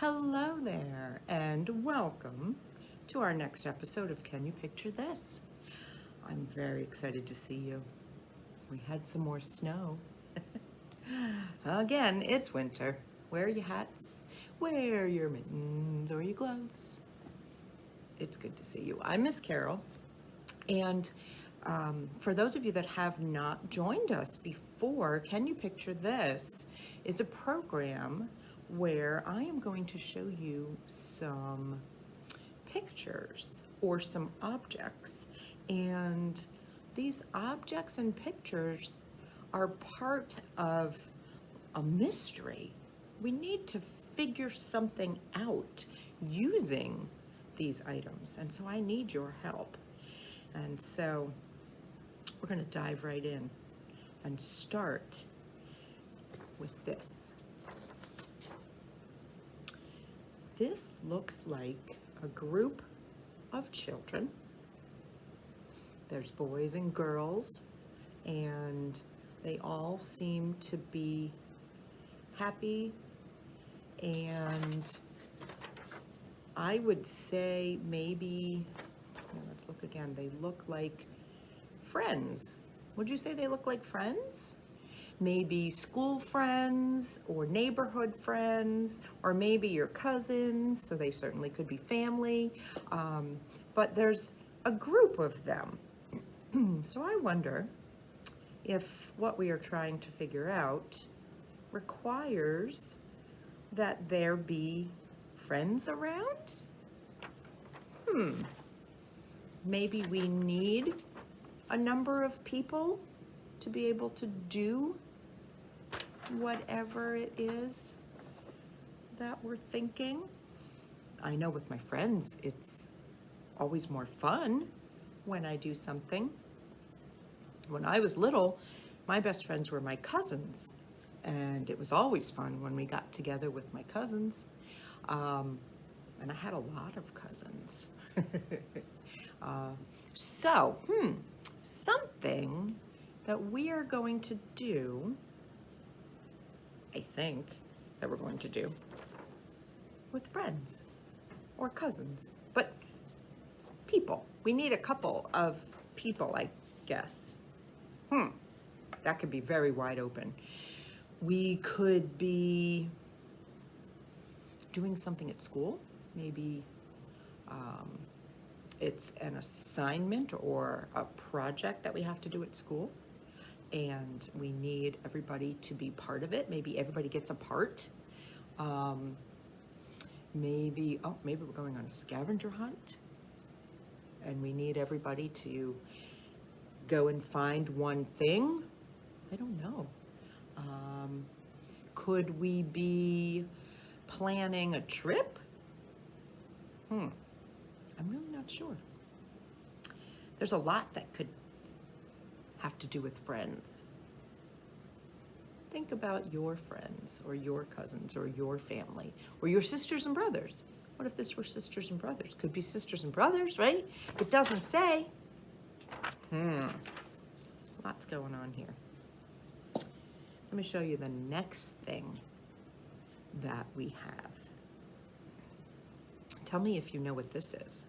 Hello there, and welcome to our next episode of Can You Picture This? I'm very excited to see you. We had some more snow. Again, it's winter. Wear your hats, wear your mittens or your gloves. It's good to see you. I'm Miss Carol, and for those of you that have not joined us before, Can You Picture This is a program where I am going to show you some pictures or some objects. And these objects and pictures are part of a mystery. We need to figure something out using these items. And so I need your help. And so we're going to dive right in and start with this. This looks like a group of children. There's boys and girls, and they all seem to be happy, and I would say maybe, let's look again, they look like friends. Would you say they look like friends? Maybe school friends or neighborhood friends, or maybe your cousins, so they certainly could be family. But there's a group of them. So I wonder if what we are trying to figure out requires that there be friends around? Maybe we need a number of people to be able to do whatever it is that we're thinking. I know with my friends, it's always more fun when I do something. When I was little, my best friends were my cousins, and it was always fun when we got together with my cousins. And I had a lot of cousins. Something that we are going to do, I think, that we're going to do with friends or cousins, but people. We need a couple of people, I guess. That could be very wide open. We could be doing something at school. Maybe it's an assignment or a project that we have to do at school, and we need everybody to be part of it. Maybe everybody gets a part. Maybe we're going on a scavenger hunt, and we need everybody to go and find one thing. I don't know. Could we be planning a trip? I'm really not sure. There's a lot that could have to do with friends. Think about your friends or your cousins or your family or your sisters and brothers. What if this were sisters and brothers? Could be sisters and brothers, right? It doesn't say. Lots going on here. Let me show you the next thing that we have. Tell me if you know what this is.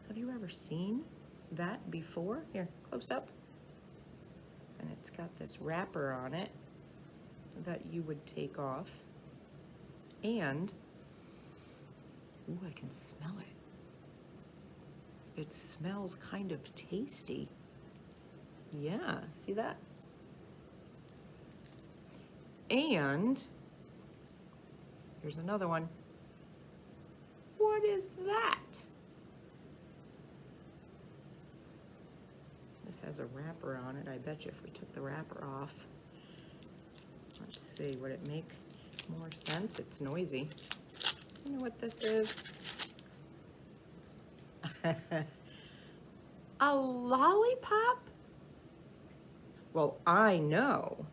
Have you ever seen that before? Here, close up. And it's got this wrapper on it that you would take off. And, ooh, I can smell it. It smells kind of tasty. Yeah, see that? And here's another one. What is that? This has a wrapper on it. I bet you if we took the wrapper off, let's see, would it make more sense? It's noisy. You know what this is? A lollipop? Well, I know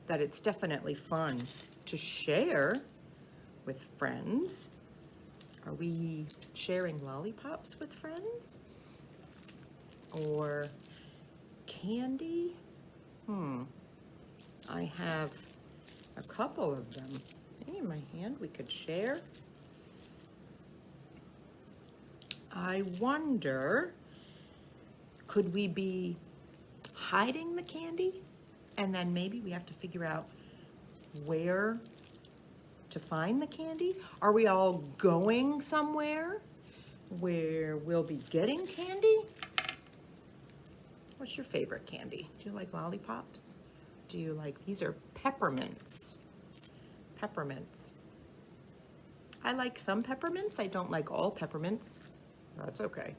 that it's definitely fun to share with friends. Are we sharing lollipops with friends? Or candy? I have a couple of them. candy in my hand we could share. I wonder, could we be hiding the candy? And then maybe we have to figure out where to find the candy? Are we all going somewhere where we'll be getting candy? What's your favorite candy? Do you like lollipops? Do you like, these are peppermints. Peppermints. I like some peppermints. I don't like all peppermints. That's okay.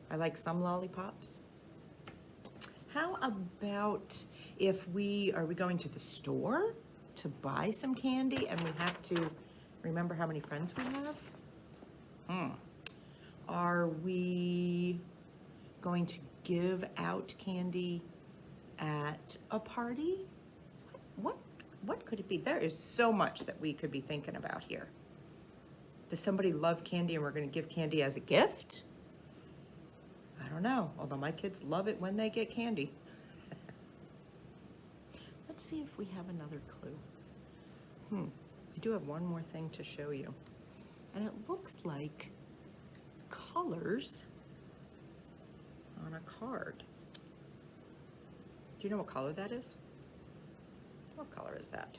I like some lollipops. How about if are we going to the store to buy some candy and we have to remember how many friends we have? Are we going to give out candy at a party? What could it be? There is so much that we could be thinking about here. Does somebody love candy and we're going to give candy as a gift? I don't know, although my kids love it when they get candy. Let's see if we have another clue. I do have one more thing to show you. And it looks like colors on a card. Do you know what color that is? What color is that?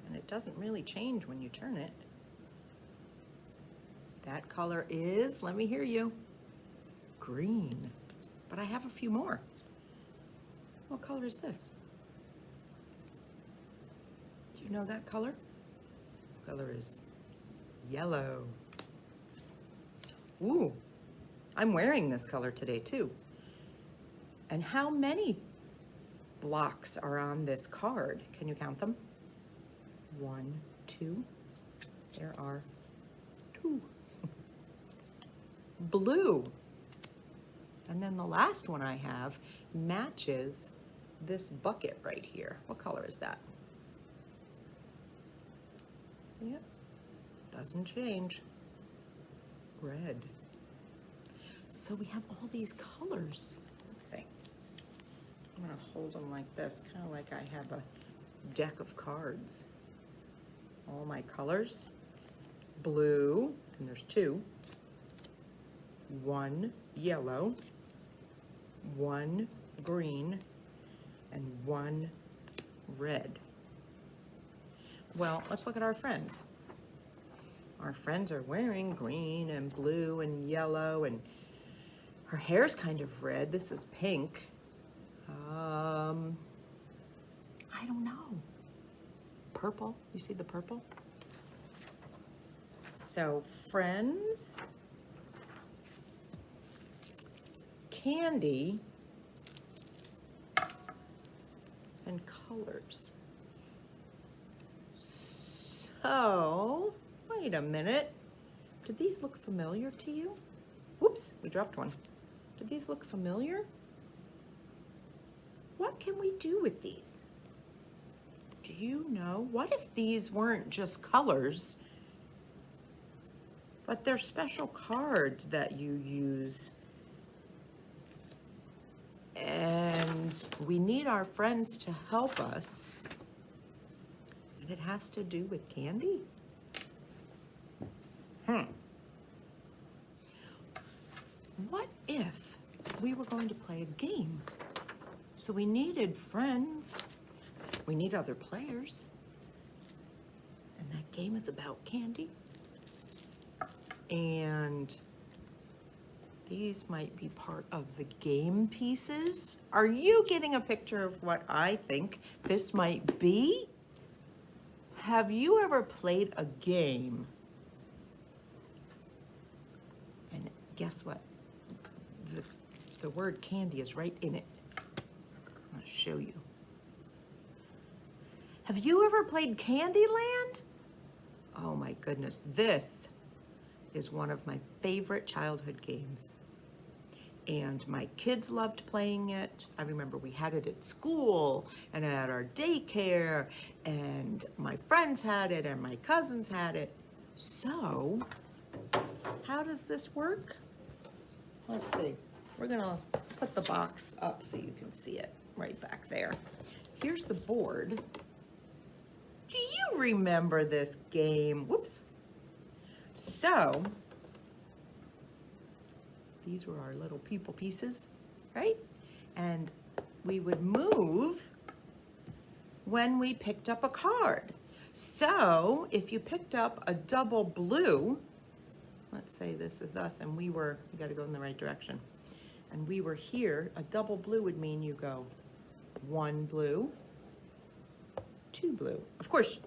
And it doesn't really change when you turn it. That color is, let me hear you, green. But I have a few more. What color is this? Do you know that color? What color is yellow? Ooh, I'm wearing this color today too. And how many blocks are on this card? Can you count them? 1, 2. There are 2. Blue. And then the last one I have matches this bucket right here. What color is that? Yeah, doesn't change. Red. So we have all these colors. Let's see. I'm gonna hold them like this, kind of like I have a deck of cards. All my colors. Blue, and there's 2. 1 yellow, 1 green, and 1 red. Well, let's look at our friends. Our friends are wearing green and blue and yellow, and her hair's kind of red. This is pink. I don't know. Purple. You see the purple? So, friends, candy, and colors. So, wait a minute. Did these look familiar to you? Whoops, we dropped one. Did these look familiar? What can we do with these? Do you know? What if these weren't just colors, but they're special cards that you use? And we need our friends to help us. And it has to do with candy? What if we were going to play a game? So we needed friends. We need other players. And that game is about candy. And these might be part of the game pieces. Are you getting a picture of what I think this might be? Have you ever played a game? And guess what? The word candy is right in it. I'm gonna show you. Have you ever played Candyland? Oh my goodness, this is one of my favorite childhood games. And my kids loved playing it. I remember we had it at school and at our daycare, and my friends had it and my cousins had it. So, how does this work? Let's see. We're gonna put the box up so you can see it right back there. Here's the board. Do you remember this game. Whoops. So, these were our little people pieces, right? And we would move when we picked up a card. So, if you picked up a double blue, let's say this is us and we got to go in the right direction. And we were here, a double blue would mean you go 1 blue, 2 blue. Of course,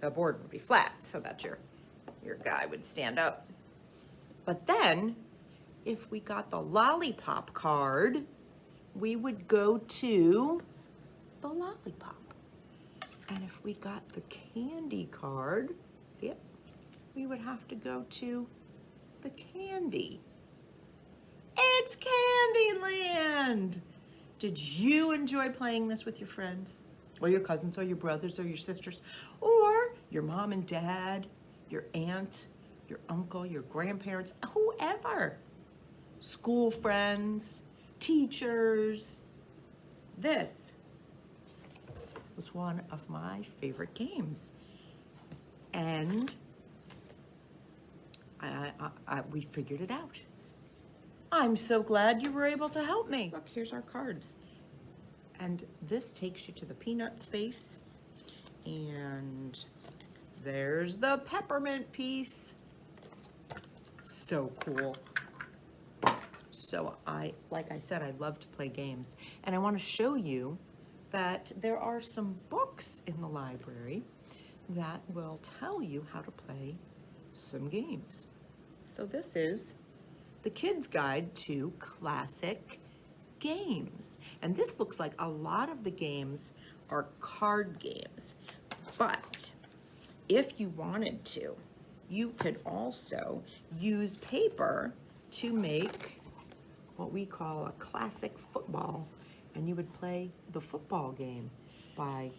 the board would be flat so that your guy would stand up. But then, if we got the lollipop card, we would go to the lollipop. And if we got the candy card, see it? We would have to go to the candy. It's Candyland! Did you enjoy playing this with your friends? Or your cousins, or your brothers, or your sisters, or your mom and dad, your aunt, your uncle, your grandparents, whoever. School friends, teachers. This was one of my favorite games. And we figured it out. I'm so glad you were able to help me. Look, here's our cards. And this takes you to the peanut space. And there's the peppermint piece. So cool. So like I said, I love to play games. And I want to show you that there are some books in the library that will tell you how to play some games. So this is the Kids Guide to Classic Games. And this looks like a lot of the games are card games. But if you wanted to, you could also use paper to make what we call a classic football. And you would play the football game by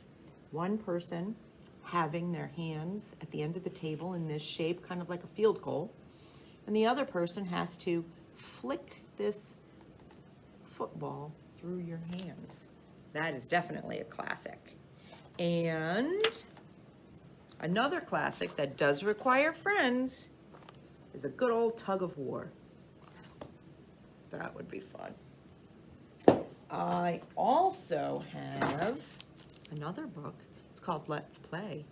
one person having their hands at the end of the table in this shape, kind of like a field goal. And the other person has to flick this football through your hands. That is definitely a classic. And another classic that does require friends is a good old tug of war. That would be fun. I also have another book. It's called Let's Play.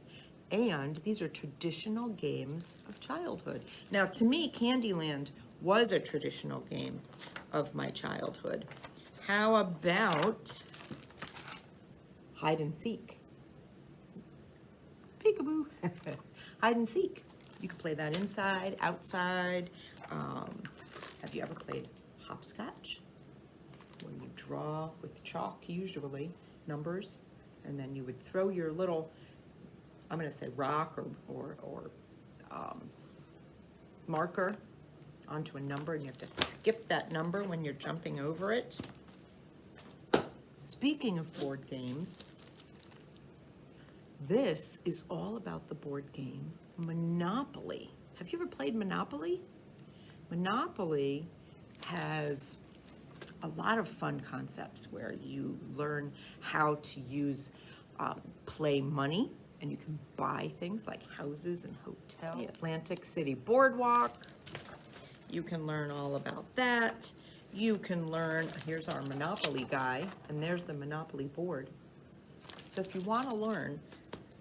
And these are traditional games of childhood. Now, to me, Candyland was a traditional game of my childhood. How about hide and seek? Peekaboo. Hide and seek. You can play that inside, outside. Have you ever played hopscotch? Where you draw with chalk, usually, numbers, and then you would throw your little, I'm going to say rock or marker onto a number, and you have to skip that number when you're jumping over it. Speaking of board games, this is all about the board game Monopoly. Have you ever played Monopoly? Monopoly has a lot of fun concepts where you learn how to use play money, and you can buy things like houses and hotels. The Atlantic City Boardwalk. You can learn all about that. You can learn, here's our Monopoly guy, and there's the Monopoly board. So if you want to learn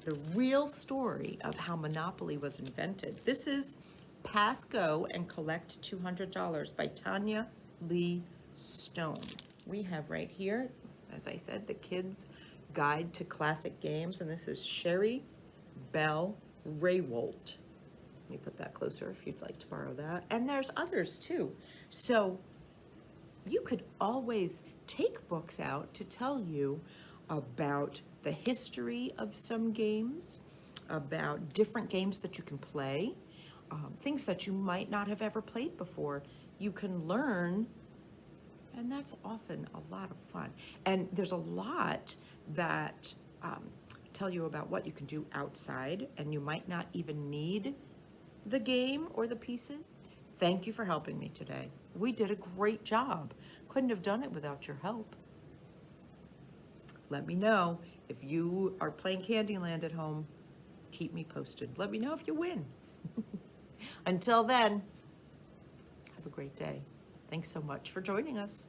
the real story of how Monopoly was invented, this is Pass Go and Collect $200 by Tanya Lee Stone. We have right here, as I said, the Kids Guide to Classic Games, and this is Sherry Bell Raywolt. Let me put that closer if you'd like to borrow that. And there's others too. So you could always take books out to tell you about the history of some games, about different games that you can play, things that you might not have ever played before. You can learn, and that's often a lot of fun. And there's a lot that tell you about what you can do outside, and you might not even need the game or the pieces. Thank you for helping me today. We did a great job. Couldn't have done it without your help. Let me know if you are playing Candyland at home. keep me posted. Let me know if you win. Until then, have a great day. Thanks so much for joining us.